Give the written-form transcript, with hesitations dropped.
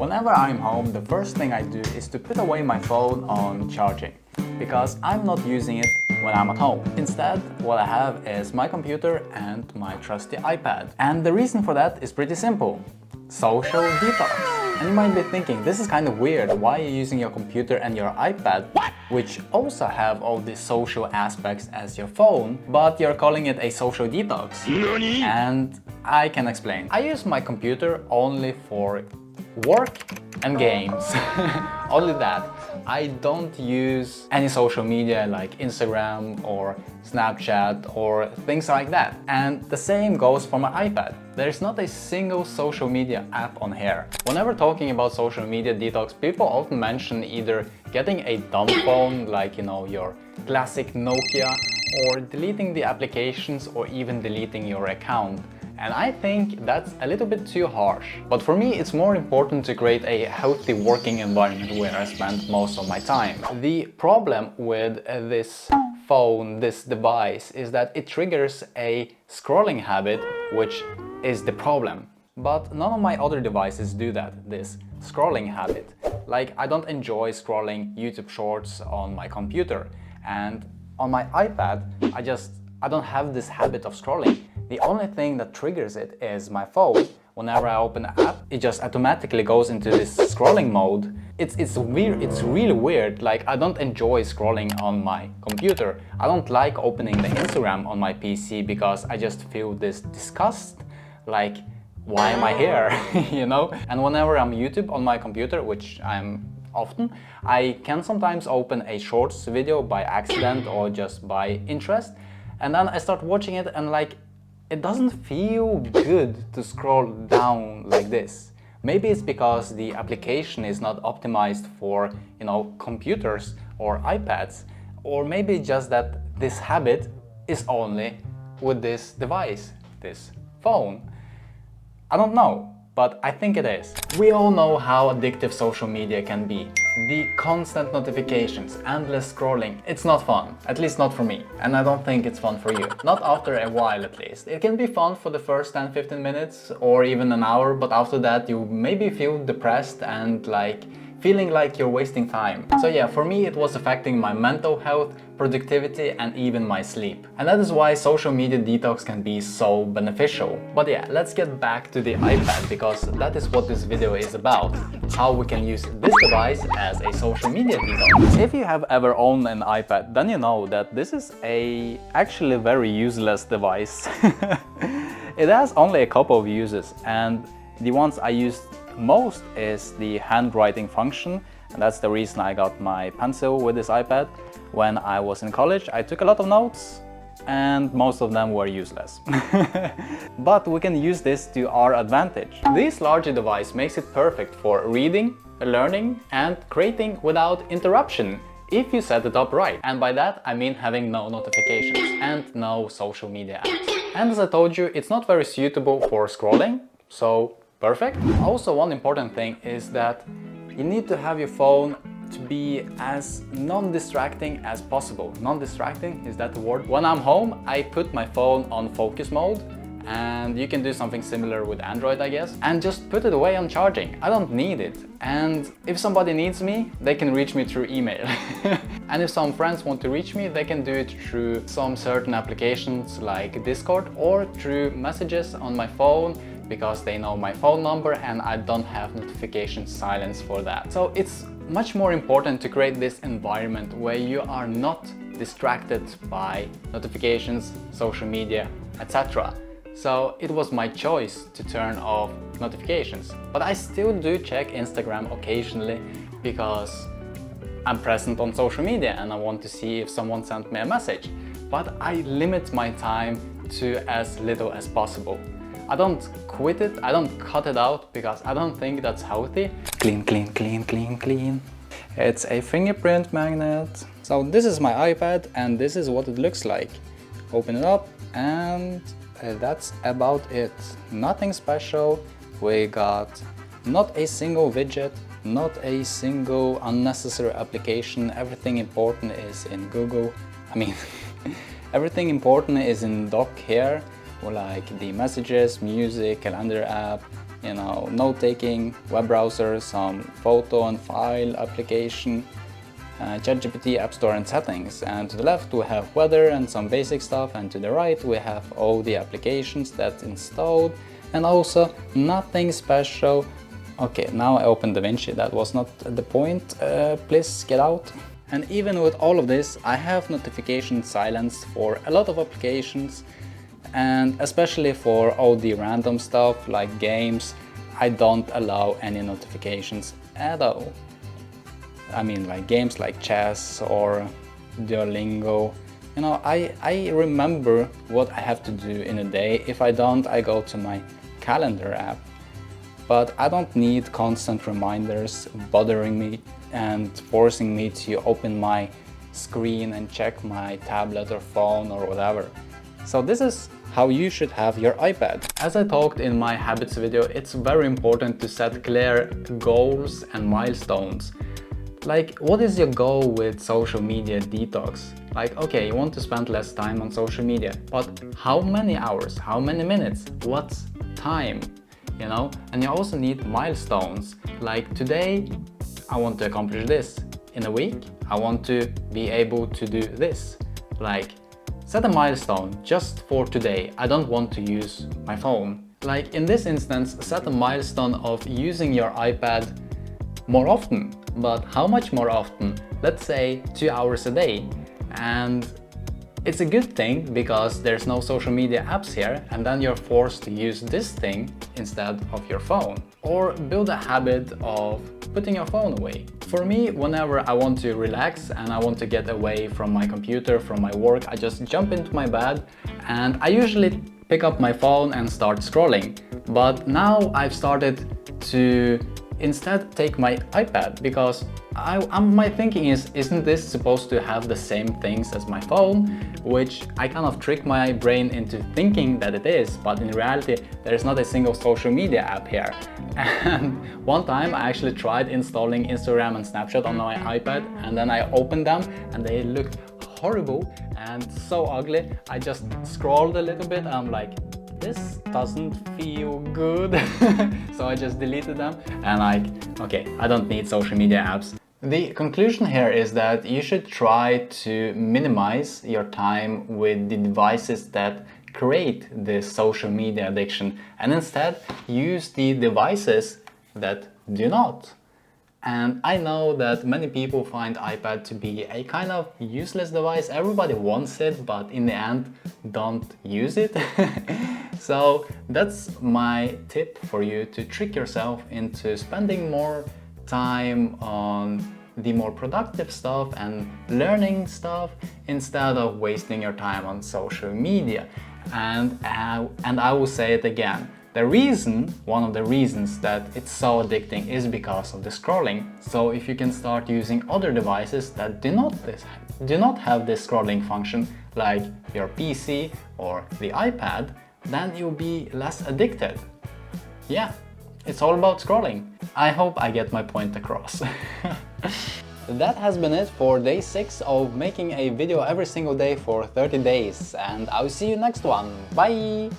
Whenever I'm home, the first thing I do is to put away my phone on charging, because I'm not using it when I'm at home. Instead, what I have is my computer and my trusty iPad. And the reason for that is pretty simple: social detox. And you might be thinking, this is kind of weird, why are you using your computer and your iPad, which also have all these social aspects as your phone, but you're calling it a social detox? Nani? And I can explain. I use my computer only for work and games. Only that. I don't use any social media like Instagram or Snapchat or things like that. And the same goes for my iPad. There's not a single social media app on here. Whenever talking about social media detox, people often mention either getting a dumb phone, like your classic Nokia, or deleting the applications, or even deleting your account. And I think that's a little bit too harsh. But for me, it's more important to create a healthy working environment where I spend most of my time. The problem with this phone, this device, is that it triggers a scrolling habit, which is the problem. But none of my other devices do that, this scrolling habit. Like, I don't enjoy scrolling YouTube shorts on my computer, and on my iPad, I don't have this habit of scrolling. The only thing that triggers it is my phone. Whenever I open an app, it just automatically goes into this scrolling mode. It's weird, it's really weird. Like, I don't enjoy scrolling on my computer. I don't like opening the Instagram on my PC because I just feel this disgust. Like, why am I here? And whenever I'm YouTube on my computer, which I'm often, I can sometimes open a shorts video by accident or just by interest. And then I start watching it and it doesn't feel good to scroll down like this. Maybe it's because the application is not optimized for, computers or iPads. Or maybe just that this habit is only with this device, this phone. I don't know, but I think it is. We all know how addictive social media can be. The constant notifications, endless scrolling, it's not fun. At least not for me. And I don't think it's fun for you. Not after a while, at least. It can be fun for the first 10-15 minutes or even an hour, but after that you maybe feel depressed and feeling like you're wasting time. So yeah, for me it was affecting my mental health, productivity, and even my sleep. And that is why social media detox can be so beneficial. But yeah, let's get back to the iPad, because that is what this video is about. How we can use this device as a social media detox. If you have ever owned an iPad, then you know that this is actually very useless device. It has only a couple of uses, and the ones I used most is the handwriting function, and that's the reason I got my pencil with this iPad. When I was in college, I took a lot of notes and most of them were useless. But we can use this to our advantage. This larger device makes it perfect for reading, learning, and creating without interruption, if you set it up right. And by that I mean having no notifications and no social media apps. And as I told you, it's not very suitable for scrolling, so perfect. Also, one important thing is that you need to have your phone to be as non-distracting as possible. Non-distracting, is that the word? When I'm home, I put my phone on focus mode, and you can do something similar with Android, I guess, and just put it away on charging. I don't need it. And if somebody needs me, they can reach me through email. And if some friends want to reach me, they can do it through some certain applications like Discord, or through messages on my phone, because they know my phone number and I don't have notifications silenced for that. So it's much more important to create this environment where you are not distracted by notifications, social media, etc. So it was my choice to turn off notifications. But I still do check Instagram occasionally because I'm present on social media and I want to see if someone sent me a message. But I limit my time to as little as possible. I don't quit it, I don't cut it out, because I don't think that's healthy. Clean, clean, clean, clean, clean. It's a fingerprint magnet. So this is my iPad and this is what it looks like. Open it up and that's about it. Nothing special. We got not a single widget, not a single unnecessary application. Everything important is in Google. Everything important is in dock here, like the messages, music, calendar app, you know, note-taking, web browser, some photo and file application, ChatGPT, App Store and settings. And to the left we have weather and some basic stuff, and to the right we have all the applications that's installed, and also nothing special. Okay, now I open DaVinci, that was not the point, please get out. And even with all of this, I have notifications silenced for a lot of applications, and especially for all the random stuff like games, I don't allow any notifications at all. I mean, like games like chess or Duolingo. You know, I remember what I have to do in a day. If I don't, I go to my calendar app. But I don't need constant reminders bothering me and forcing me to open my screen and check my tablet or phone or whatever. So this is how you should have your iPad. As I talked in my habits video, it's very important to set clear goals and milestones. Like, what is your goal with social media detox? Like, okay, you want to spend less time on social media, but how many hours? How many minutes? What's time? You know, and you also need milestones. Like, today I want to accomplish this. In a week I want to be able to do this. Like, set a milestone just for today. I don't want to use my phone. Like in this instance, set a milestone of using your iPad more often. But how much more often? Let's say 2 hours a day. And it's a good thing because there's no social media apps here, and then you're forced to use this thing instead of your phone. Or build a habit of putting your phone away. For me, whenever I want to relax and I want to get away from my computer, from my work, I just jump into my bed and I usually pick up my phone and start scrolling. But now I've started to instead take my iPad, because my thinking is, isn't this supposed to have the same things as my phone? Which I kind of trick my brain into thinking that it is, but in reality there is not a single social media app here. And one time I actually tried installing Instagram and Snapchat on my iPad, and then I opened them and they looked horrible and so ugly. I just scrolled a little bit and I'm like, this doesn't feel good. So I just deleted them and like, okay, I don't need social media apps. The conclusion here is that you should try to minimize your time with the devices that create this social media addiction, and instead use the devices that do not. And I know that many people find iPad to be a kind of useless device. Everybody wants it, but in the end don't use it. So that's my tip for you, to trick yourself into spending more time on the more productive stuff and learning stuff instead of wasting your time on social media. And I will say it again. One of the reasons that it's so addicting is because of the scrolling. So if you can start using other devices that do not have this scrolling function, like your PC or the iPad, then you'll be less addicted. Yeah, it's all about scrolling. I hope I get my point across. That has been it for day 6 of making a video every single day for 30 days, and I'll see you next one. Bye!